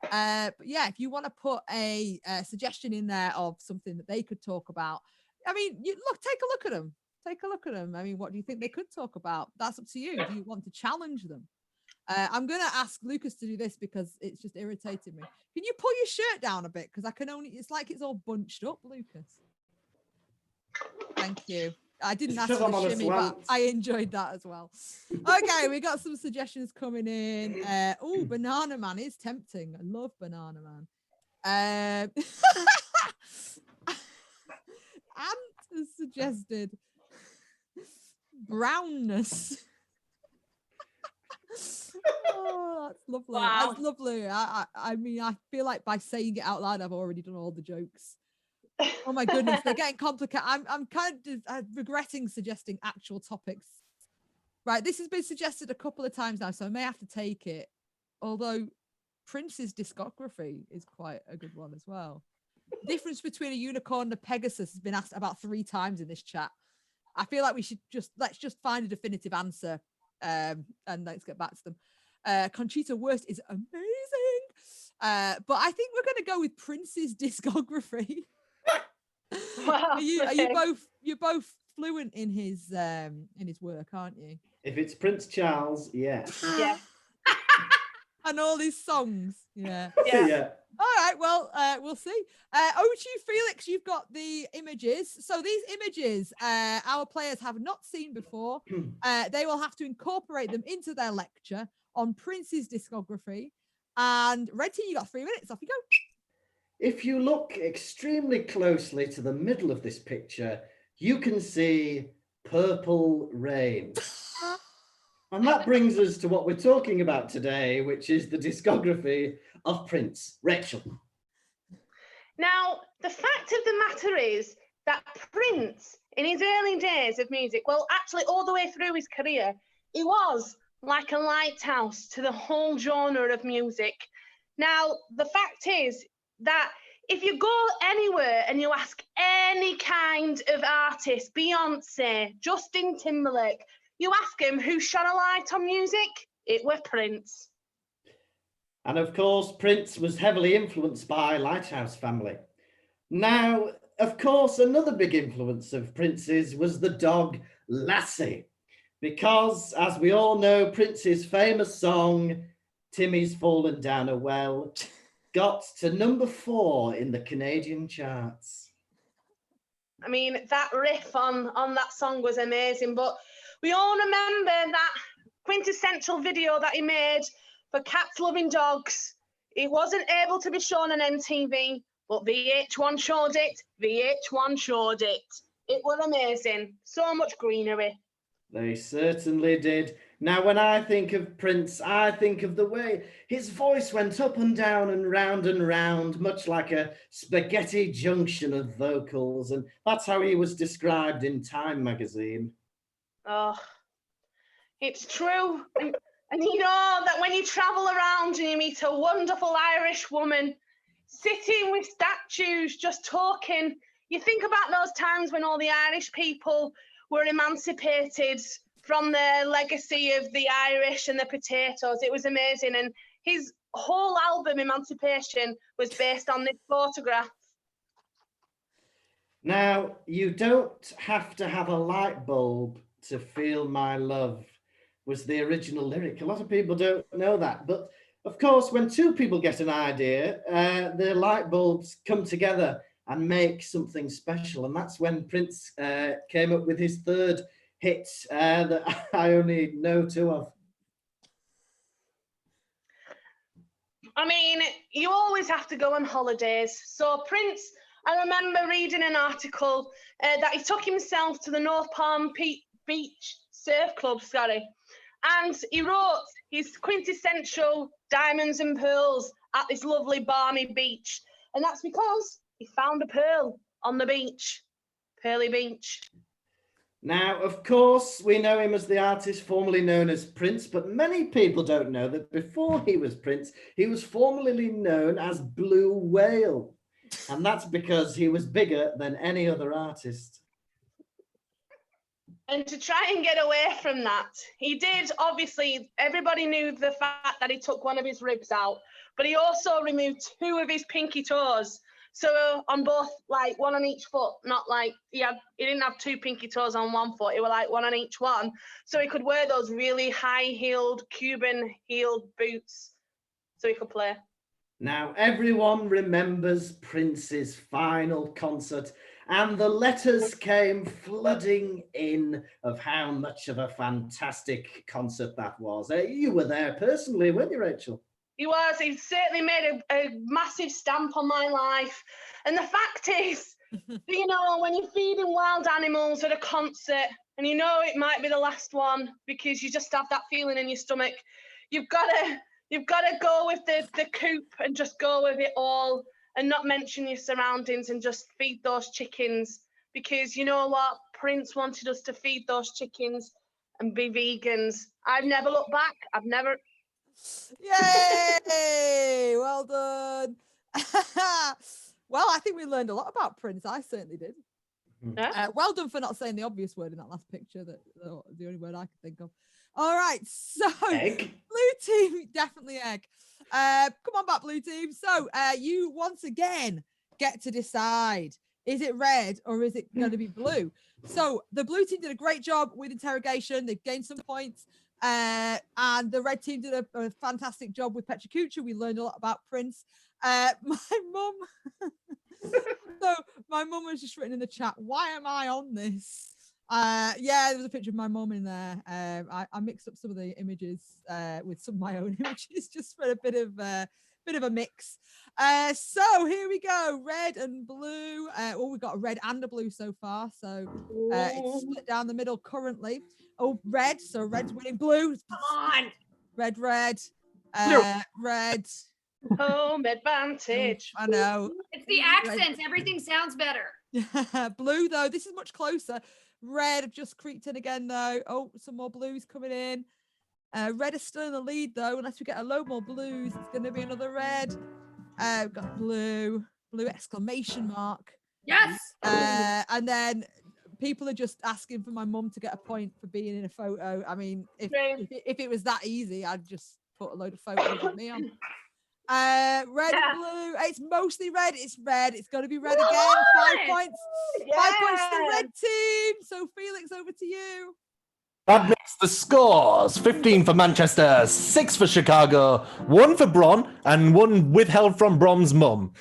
But yeah, if you want to put a suggestion in there of something that they could talk about, I mean, take a look at them. Take a look at them. I mean, what do you think they could talk about? That's up to you. Do you want to challenge them? I'm going to ask Lucas to do this because it's just irritating me. Can you pull your shirt down a bit? Because it's like it's all bunched up, Lucas. Thank you. I didn't ask for the shimmy, but I enjoyed that as well. Okay, we got some suggestions coming in. Banana Man is tempting. I love Banana Man. Ant has suggested brownness. Oh, that's lovely. Wow. That's lovely. I mean, I feel like by saying it out loud, I've already done all the jokes. Oh my goodness, they're getting complicated. I'm kind of regretting suggesting actual topics. Right, this has been suggested a couple of times now, so I may have to take it. Although Prince's discography is quite a good one as well. The difference between a unicorn and a Pegasus has been asked about 3 times in this chat. I feel like we should let's just find a definitive answer, and let's get back to them. Conchita Wurst is amazing, but I think we're going to go with Prince's discography. Wow. You're both fluent in his work, aren't you? If it's Prince Charles, yeah. Yeah. And all his songs, yeah. Yeah. All right, well, we'll see. Over to you, Felix. You've got the images. So these images, our players have not seen before. They will have to incorporate them into their lecture on Prince's discography. And Red Team, you got 3 minutes. Off you go. If you look extremely closely to the middle of this picture, you can see Purple Rain. And that brings us to what we're talking about today, which is the discography of Prince. Rachel. Now, the fact of the matter is that Prince, in his early days of music, well, actually all the way through his career, he was like a lighthouse to the whole genre of music. Now, the fact is that if you go anywhere and you ask any kind of artist, Beyonce, Justin Timberlake, you ask him who shone a light on music, it were Prince. And of course, Prince was heavily influenced by Lighthouse Family. Now, of course, another big influence of Prince's was the dog Lassie, because as we all know, Prince's famous song, Timmy's Fallen Down a Well, got to number 4 in the Canadian charts. I mean, that riff on that song was amazing, but we all remember that quintessential video that he made for Cats Loving Dogs. It wasn't able to be shown on MTV, but VH1 showed it. VH1 showed it. It was amazing. So much greenery. They certainly did. Now, when I think of Prince, I think of the way his voice went up and down and round, much like a spaghetti junction of vocals. And that's how he was described in Time magazine. Oh, it's true. And you know that when you travel around and you meet a wonderful Irish woman sitting with statues, just talking, you think about those times when all the Irish people were emancipated from the legacy of the Irish and the potatoes. It was amazing. And his whole album, Emancipation, was based on this photograph. Now, you don't have to have a light bulb to feel my love was the original lyric. A lot of people don't know that. But of course, when 2 people get an idea, the light bulbs come together and make something special. And that's when Prince came up with his 3rd hit that I only know 2 of. I mean, you always have to go on holidays. So Prince, I remember reading an article that he took himself to the North Palm beach surf club, sorry. And he wrote his quintessential diamonds and pearls at this lovely balmy beach. And that's because he found a pearl on the beach. Pearly Beach. Now, of course, we know him as the artist formerly known as Prince, but many people don't know that before he was Prince, he was formerly known as Blue Whale. And that's because he was bigger than any other artist. And to try and get away from that, he did, obviously, everybody knew the fact that he took one of his ribs out, but he also removed 2 of his pinky toes. So on both, like, one on each foot, not like he didn't have 2 pinky toes on one foot. It were like one on each one. So he could wear those really high-heeled, Cuban-heeled boots so he could play. Now, everyone remembers Prince's final concert, and the letters came flooding in of how much of a fantastic concert that was. You were there personally, weren't you, Rachel? He was. He certainly made a massive stamp on my life. And the fact is, you know, when you're feeding wild animals at a concert and you know it might be the last one because you just have that feeling in your stomach, you've got to go with the coop and just go with it all and not mention your surroundings and just feed those chickens, because you know what? Prince wanted us to feed those chickens and be vegans. I've never looked back. I've never... Yay! Well done. Well, I think we learned a lot about Prince. I certainly did. Yeah. Well done for not saying the obvious word in that last picture. That the only word I could think of. All right, so Egg. blue team, definitely egg. Come on back, blue team. So you once again get to decide: is it red or is it going to be blue? So the blue team did a great job with interrogation. They've gained some points. And the red team did a fantastic job with Petra Kucha. We learned a lot about Prince. My mum, so my mum was just written in the chat, why am I on this? Yeah, there was a picture of my mum in there. I mixed up some of the images with some of my own images just for a bit of a mix. So here we go, red and blue. We've got a red and a blue so far, so it's split down the middle currently. Oh, red, so red's winning. Blue, Come on. red, red. Home advantage. I know. It's the accents. Everything sounds better. Blue, though, this is much closer. Red just creeped in again, though. Oh, some more blues coming in. Red is still in the lead, though. Unless we get a load more blues, it's going to be another red. We've got blue exclamation mark. Yes. And then people are just asking for my mum to get a point for being in a photo. I mean, if it was that easy, I'd just put a load of photos of me on. Red and blue. It's mostly red. It's red. It's going to be red again. 5 points. 5 points to the red team. So Felix, over to you. That makes the scores 15 for Manchester, 6 for Chicago, 1 for Bron, and 1 withheld from Bron's mum.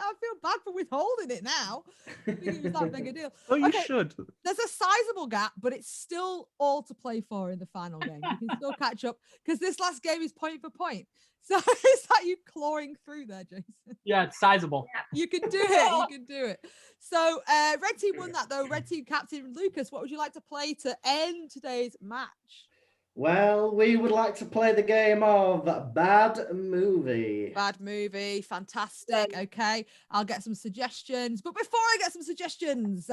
I feel bad for withholding it now. I think it was that big a deal. Oh, you should. There's a sizable gap, but it's still all to play for in the final game. You can still catch up because this last game is point for point. So it's like you clawing through there, Jason. Yeah, it's sizable. You can do it. You can do it. So red team won that though. Red team captain Lucas, what would you like to play to end today's match? Well, we would like to play the game of Bad Movie. Bad movie, fantastic. Okay, I'll get some suggestions. But before I get some suggestions,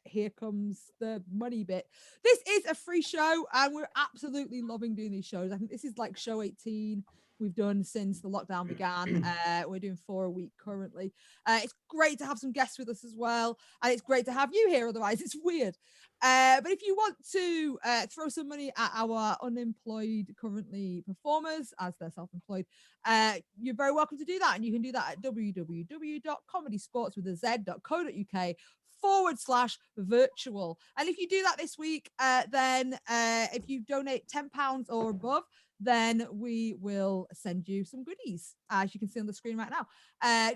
here comes the money bit. This is a free show, and we're absolutely loving doing these shows. I think this is like show 18 we've done since the lockdown began. We're doing 4 a week currently. It's great to have some guests with us as well, and it's great to have you here. Otherwise, it's weird. But if you want to throw some money at our unemployed currently performers, as they're self-employed, you're very welcome to do that. And you can do that at www.comedysportz.co.uk/virtual. And if you do that this week, then if you donate £10 or above, then we will send you some goodies, as you can see on the screen right now.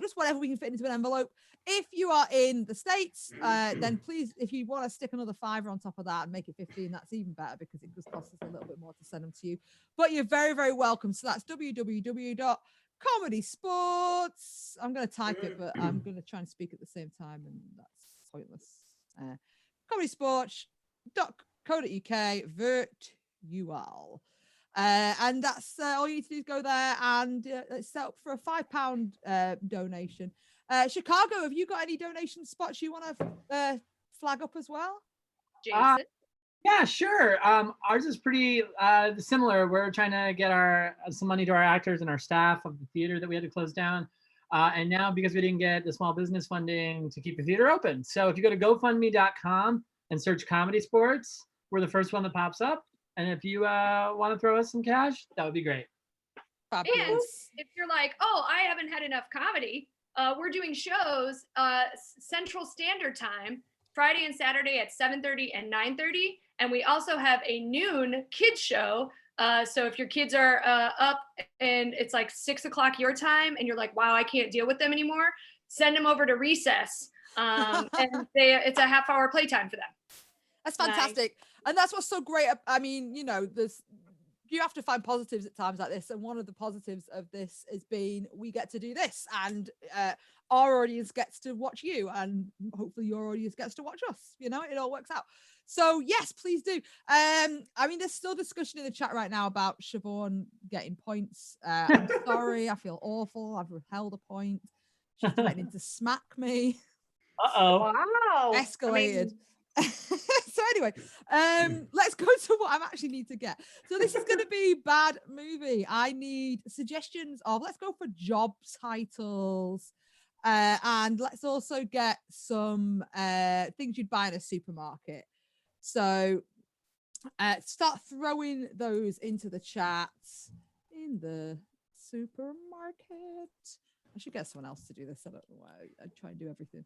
Just whatever we can fit into an envelope. If you are in the States, then please, if you want to stick another £5 on top of that and make it 15, that's even better, because it just costs us a little bit more to send them to you. But you're very, very welcome. So that's www.ComedySportz. I'm going to type it, but I'm going to try and speak at the same time, and that's pointless. comedysportz.co.uk virtual. And that's all you need to do is go there and it's set up for a £5 donation. Chicago, have you got any donation spots you want to flag up as well? Jason. Yeah, sure. Ours is pretty similar. We're trying to get some money to our actors and our staff of the theater that we had to close down. And now because we didn't get the small business funding to keep the theater open. So if you go to GoFundMe.com and search ComedySportz, we're the first one that pops up. And if you want to throw us some cash, that would be great. And if you're like, oh, I haven't had enough comedy, we're doing shows Central Standard Time, Friday and Saturday at 7:30 and 9:30. And we also have a noon kids show. So if your kids are up and it's like 6 o'clock your time and you're like, wow, I can't deal with them anymore, send them over to recess. And it's a half-hour playtime for them. That's fantastic. Nice. And that's what's so great. I mean, you have to find positives at times like this. And one of the positives of this has been we get to do this and our audience gets to watch you and hopefully your audience gets to watch us. It all works out. So yes, please do. I mean, there's still discussion in the chat right now about Siobhan getting points. I'm sorry. I feel awful. I've withheld a point. She's threatening to smack me. Uh-oh. Wow. Escalated. So anyway, let's go to what I actually need to get. So this is going to be bad movie. I need suggestions of, let's go for job titles. And let's also get some things you'd buy in a supermarket. So start throwing those into the chat in the supermarket. I should get someone else to do this. I don't know why I try and do everything.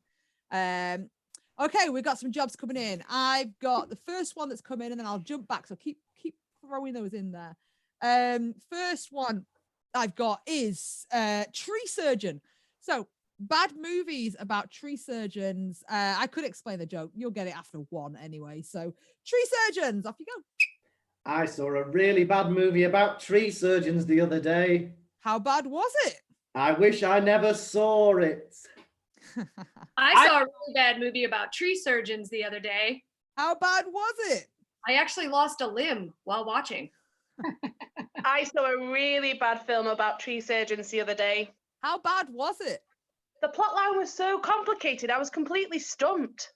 Okay, we've got some jobs coming in. I've got the first one that's come in and then I'll jump back. So keep throwing those in there. First one I've got is tree surgeon. So bad movies about tree surgeons. I could explain the joke. You'll get it after one anyway. So tree surgeons, off you go. I saw a really bad movie about tree surgeons the other day. How bad was it? I wish I never saw it. I saw a really bad movie about tree surgeons the other day. How bad was it? I actually lost a limb while watching. I saw a really bad film about tree surgeons the other day. How bad was it? The plotline was so complicated, I was completely stumped.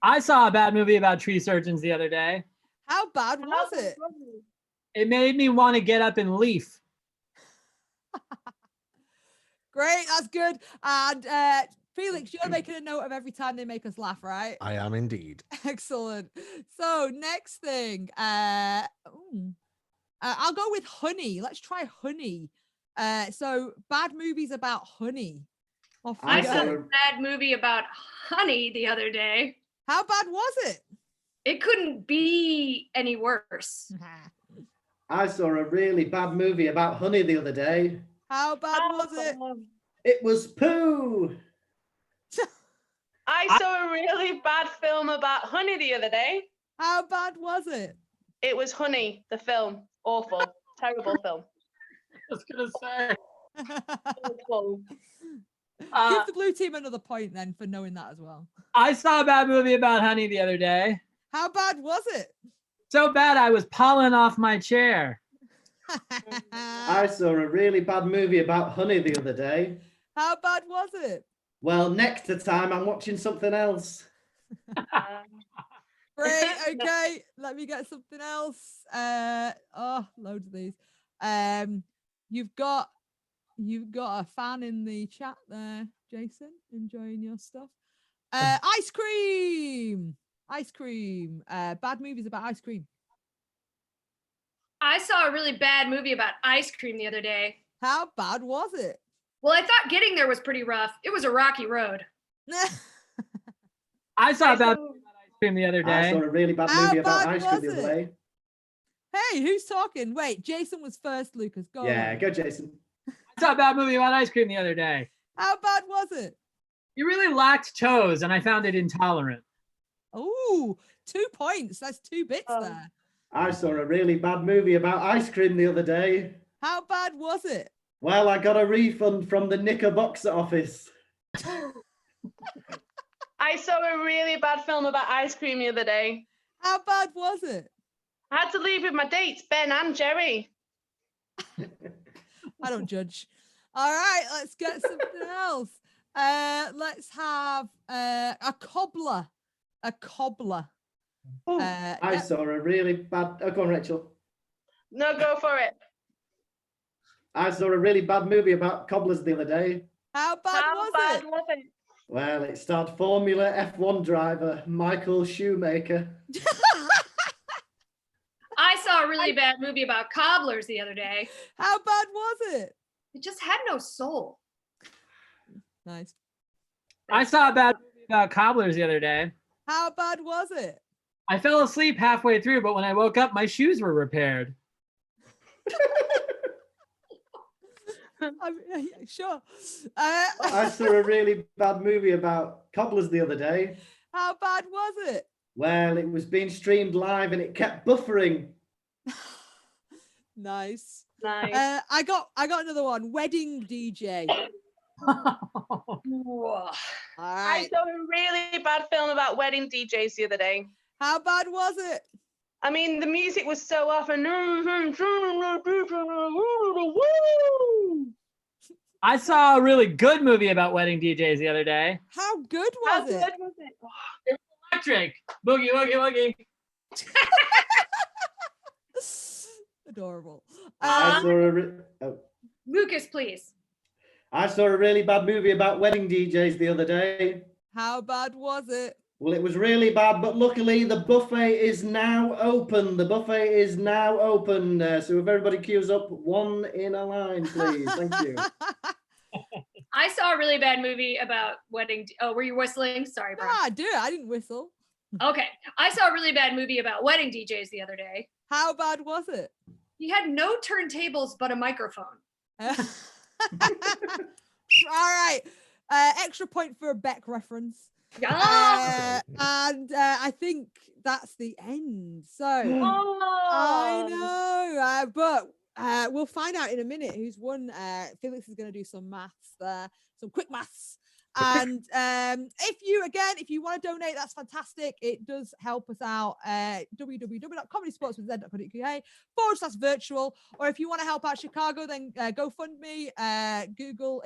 I saw a bad movie about tree surgeons the other day. How bad was it? It made me want to get up and leaf. Great, that's good. And Felix, you're making a note of every time they make us laugh, right? I am indeed. Excellent. So next thing, I'll go with honey. Let's try honey. So bad movies about honey. I saw a bad movie about honey the other day. How bad was it? It couldn't be any worse. I saw a really bad movie about honey the other day. How bad was it? It was poo. I saw a really bad film about honey the other day. How bad was it? It was Honey, the film. Awful. Terrible film. I was going to say. Awful. Give the blue team another point then for knowing that as well. I saw a bad movie about honey the other day. How bad was it? So bad I was pollen off my chair. I saw a really bad movie about honey the other day. How bad was it? Well, next time I'm watching something else. Great. Okay, let me get something else. Loads of these. You've got a fan in the chat there, Jason, enjoying your stuff. Ice cream. Bad movies about ice cream. I saw a really bad movie about ice cream the other day. How bad was it? Well, I thought getting there was pretty rough. It was a rocky road. I saw a bad movie about ice cream the other day. I saw a really bad movie about ice cream the other day. Hey, who's talking? Wait, Jason was first, Lucas. Go on. Go Jason. I saw a bad movie about ice cream the other day. How bad was it? You really lacked toes, and I found it intolerant. Oh, 2 points. That's 2 bits there. I saw a really bad movie about ice cream the other day. How bad was it? Well, I got a refund from the Knicker box office. I I saw a really bad film about ice cream the other day. How bad was it? I had to leave with my dates, Ben and Jerry. I don't judge. All right, let's get something else. Let's have a cobbler. A cobbler. I saw a really bad. Oh, go on, Rachel. No, go for it. I saw a really bad movie about cobblers the other day. How bad was it? Well, it starred Formula F1 driver Michael Shoemaker. I saw a really bad movie about cobblers the other day. How bad was it? It just had no soul. Nice. I saw a bad movie about cobblers the other day. How bad was it? I fell asleep halfway through, but when I woke up, my shoes were repaired. Sure. I saw a really bad movie about cobblers the other day. How bad was it? Well, it was being streamed live and it kept buffering. Nice. Nice. I got another one. Wedding DJ. All I right. saw a really bad film about wedding DJs the other day. How bad was it? I mean, the music was so off and I saw a really good movie about wedding DJs the other day. How good how was good it? was it? Electric. Boogie, woogie, woogie. Adorable. I saw Lucas, please. I saw a really bad movie about wedding DJs the other day. How bad was it? Well, it was really bad, but luckily the buffet is now open. The buffet is now open. So if everybody queues up, one in a line, please. Thank you. I saw a really bad movie about wedding. Oh, were you whistling? Sorry, bro. I do it. I didn't whistle. Okay. I saw a really bad movie about wedding DJs the other day. How bad was it? He had no turntables but a microphone. All right. Extra point for a Beck reference. Yeah. And I think that's the end. So I Oh, know, but we'll find out in a minute who's won. Felix is going to do some maths there, some quick maths. And if you want to donate, that's fantastic. It does help us out. www.comedysports.z.co.uk/virtual. Or if you want to help out Chicago, then GoFundMe, Google,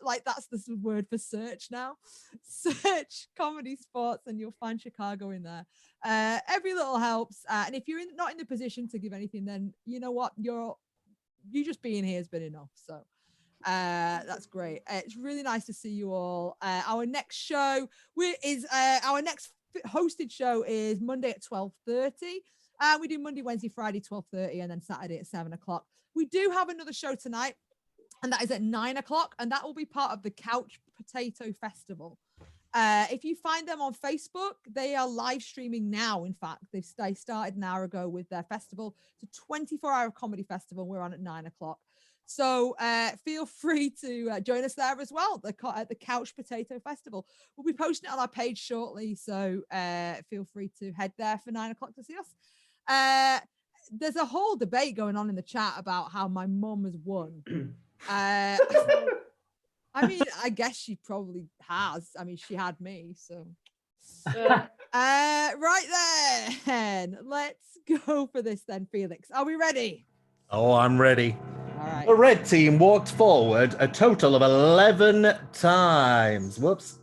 like that's the word for search now. Search Comedy Sports and you'll find Chicago in there. Every little helps. And if you're not in the position to give anything, then you know what? You just being here has been enough. So that's great. It's really nice to see you all. Our next show our next hosted show is Monday at 12:30. We do Monday, Wednesday, Friday 12:30, and then Saturday at 7 o'clock. We do have another show tonight, and that is at 9 o'clock, and that will be part of the Couch Potato Festival. If you find them on Facebook, they are live streaming now. In fact, they started an hour ago with their festival. It's a 24-hour comedy festival. We're on at 9 o'clock. So feel free to join us there as well at the Couch Potato Festival. We'll be posting it on our page shortly, so feel free to head there for 9 o'clock to see us. There's a whole debate going on in the chat about how my mum has won. I mean, I guess she probably has. I mean, she had me, so. Right then, let's go for this then, Felix. Are we ready? Oh, I'm ready. All right. The red team walked forward a total of 11 times. Whoops.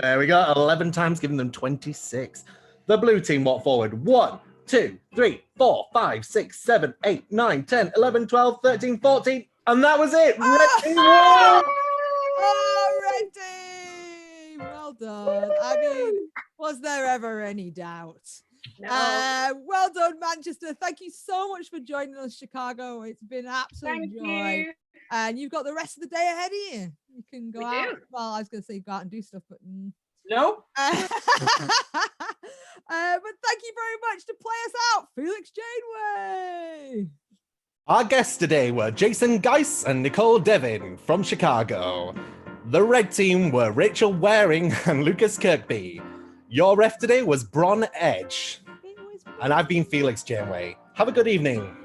There we go. 11 times, giving them 26. The blue team walked forward 1, 2, 3, 4, 5, 6, 7, 8, 9, 10, 11, 12, 13, 14. And that was it. Red team won. Oh, red team! Well done. I mean, was there ever any doubt? No. Well done, Manchester. Thank you so much for joining us, Chicago. It's been an absolute joy. you. And you've got the rest of the day ahead of you. You can go We out. do. Well, I was going to say go out and do stuff, but Nope. but thank you very much to play us out, Felix Janeway. Our guests today were Jason Geiss and Nicole Devin from Chicago. The red team were Rachel Waring and Lucas Kirkby. Your ref today was Bron Edge. And I've been Felix Janeway. Have a good evening.